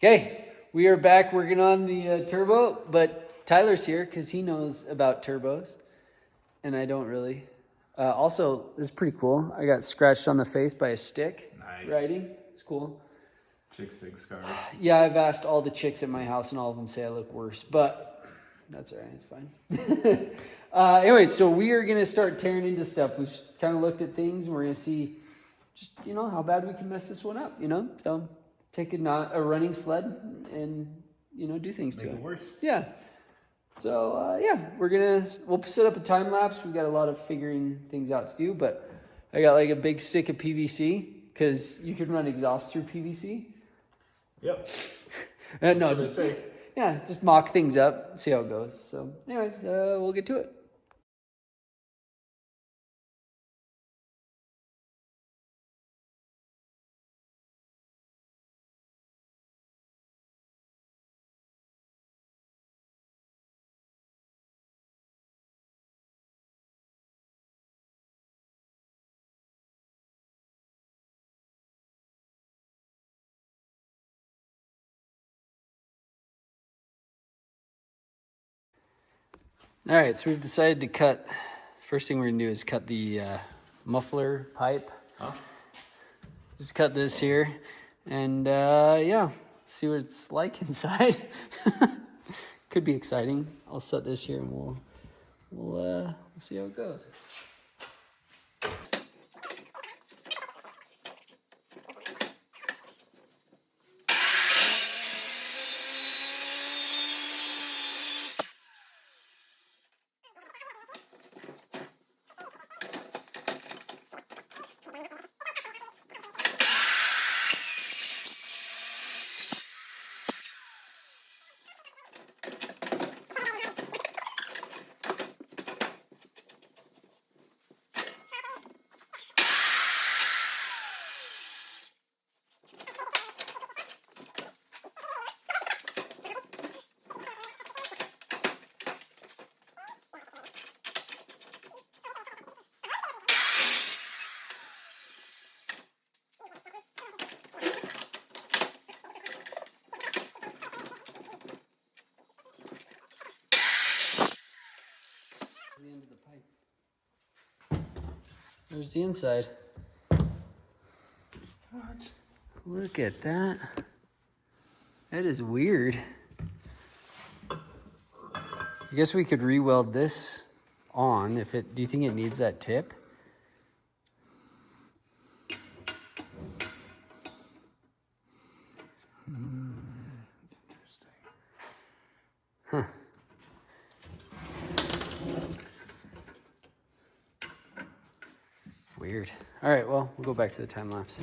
Okay, we are back working on the turbo, but Tyler's here because he knows about turbos, and I don't really. Also, this is pretty cool. I got scratched on the face by a stick. Nice. Riding. It's cool. Chick stick scars. Yeah, I've asked all the chicks at my house, and all of them say I look worse, but that's all right. It's fine. Anyway, so we are going to start tearing into stuff. We've kind of looked at things, and we're going to see just, how bad we can mess this one up, So take a running sled and, do things to it. Make it worse. Yeah. So, we'll set up a time lapse. We got a lot of figuring things out to do, but I got like a big stick of PVC because you can run exhaust through PVC. Yep. No, just mock things up, see how it goes. So anyways, we'll get to it. All right, so we've decided to cut. First thing we're gonna do is cut the muffler pipe. Huh? Just cut this here, and see what it's like inside. Could be exciting. I'll set this here, and we'll see how it goes. The end of the pipe. There's the inside. What? Look at that. That is weird. I guess we could re-weld this on do you think it needs that tip? Interesting. Huh. Weird. All right, well, we'll go back to the time lapse.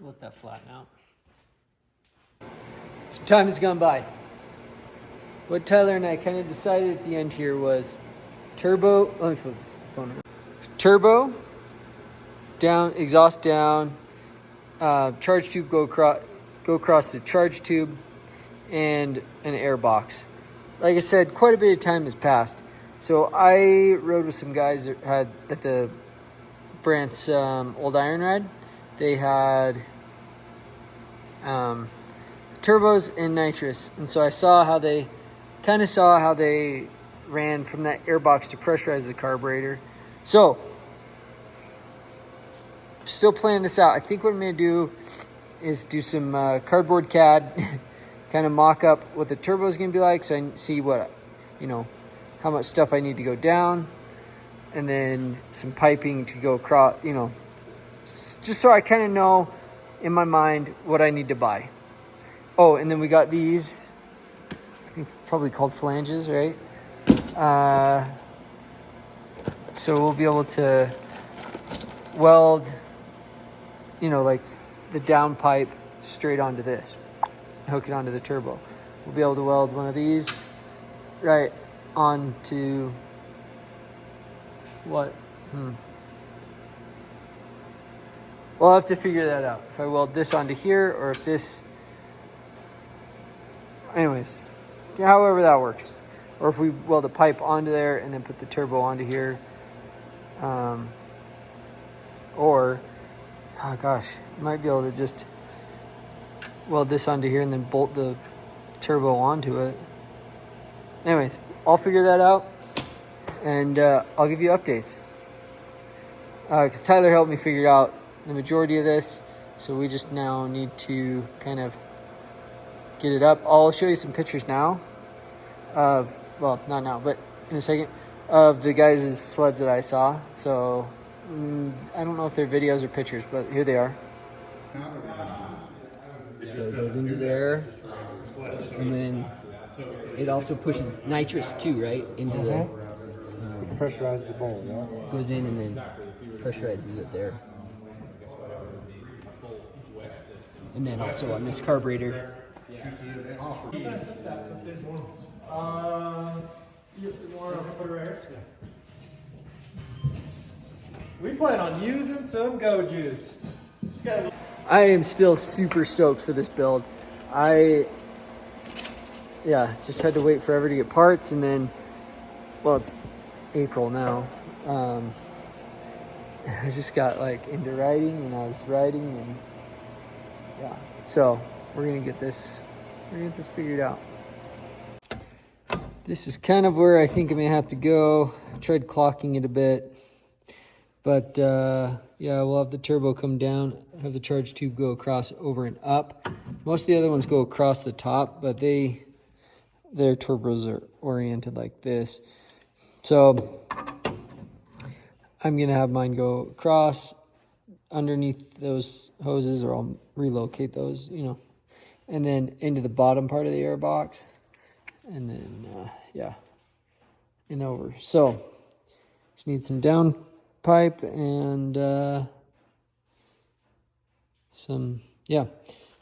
Let that flatten out. Some time has gone by. What Tyler and I kind of decided at the end here was turbo, let me flip the phone around. Turbo, down, exhaust down, charge tube go across the charge tube, and an air box. Like I said, quite a bit of time has passed. So I rode with some guys that had at the Brandt's old iron ride. They had turbos and nitrous, and so I saw how they ran from that airbox to pressurize the carburetor. So still playing this out. I think what I'm gonna do is do some cardboard CAD, kind of mock up what the turbo is going to be like, so I see what, how much stuff I need to go down, and then some piping to go across, just so I kind of know in my mind what I need to buy. Oh, and then we got these, I think probably called flanges, right? So we'll be able to weld, like the down pipe straight onto this, hook it onto the turbo. We'll be able to weld one of these right onto what? We'll have to figure that out. If I weld this onto here or if this, anyways, however that works. Or if we weld a pipe onto there and then put the turbo onto here. Or, oh gosh, might be able to just weld this onto here and then bolt the turbo onto it. Anyways, I'll figure that out and I'll give you updates. Because Tyler helped me figure out the majority of this, so we just now need to kind of get it up. I'll show you some pictures now of, well, not now, but in a second, of the guys' sleds that I saw. So I don't know if they're videos or pictures, but here they are. So it goes into there, and then it also pushes nitrous too, right? Into the Pressurize the bowl, yeah. goes in and then pressurizes it there. And then also on this carburetor. We plan on using some Go Juice. I am still super stoked for this build. Just had to wait forever to get parts, and then, well, it's April now. I just got like into riding, and I was riding, and yeah. So we're gonna get this figured out. This is kind of where I think I may have to go. I tried clocking it a bit, but we'll have the turbo come down, have the charge tube go across, over and up. Most of the other ones go across the top, but their turbos are oriented like this. So I'm gonna have mine go across underneath those hoses, or I'll relocate those, and then into the bottom part of the air box, and then and over. So just need some down pipe and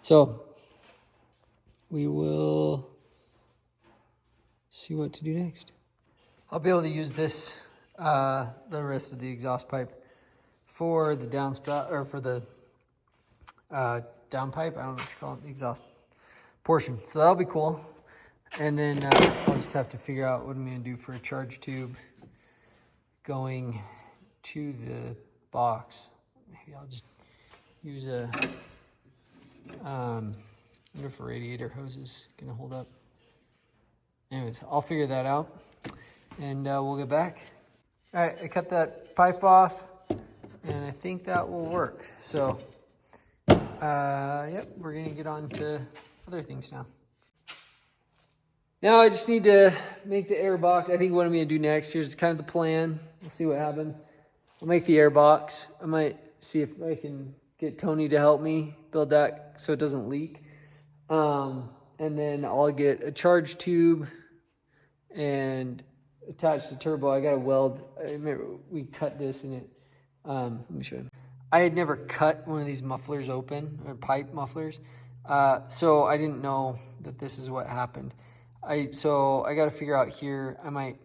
so we will see what to do next. I'll be able to use this the rest of the exhaust pipe for the downspout, or for the down pipe. I don't know what you call it, the exhaust portion. So that'll be cool. And then I'll just have to figure out what I'm going to do for a charge tube going to the box. Maybe I'll just use I wonder if a radiator hose is going to hold up. Anyways, I'll figure that out, and we'll get back. All right, I cut that pipe off, and I think that will work. So, we're going to get on to other things now. Now I just need to make the air box. I think what I'm going to do next, here's kind of the plan. We'll see what happens. I'll make the air box. I might see if I can get Tony to help me build that so it doesn't leak. And then I'll get a charge tube and attach the turbo. I got to weld. I remember we cut this in it. Let me show you. I had never cut one of these mufflers open, or pipe mufflers. So I didn't know that this is what happened. So I got to figure out here. I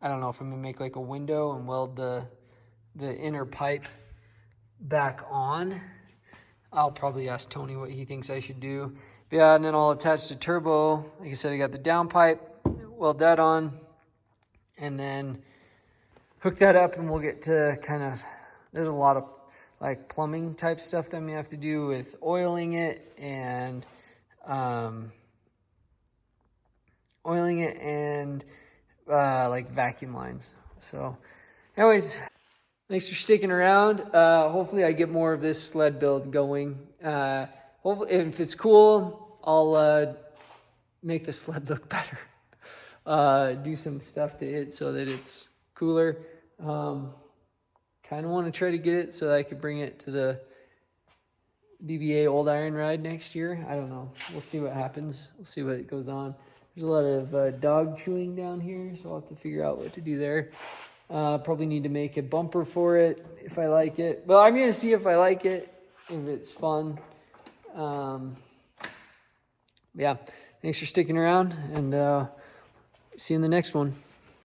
don't know if I'm gonna make like a window and weld the inner pipe back on. I'll probably ask Tony what he thinks I should do. But yeah, and then I'll attach the turbo. Like I said, I got the down pipe, weld that on, and then hook that up, and we'll get to there's a lot of like plumbing type stuff that we have to do with oiling it and like vacuum lines. So anyways, Thanks for sticking around. Hopefully I get more of this sled build going. Hopefully, if it's cool, I'll make the sled look better. Do some stuff to it so that it's cooler. Kind of want to try to get it so that I could bring it to the BBA Old Iron Ride next year. I don't know. We'll see what happens. We'll see what goes on. There's a lot of dog chewing down here, so I'll have to figure out what to do there. Probably need to make a bumper for it if I like it. Well, I'm going to see if I like it, if it's fun. Yeah, thanks for sticking around, and see you in the next one.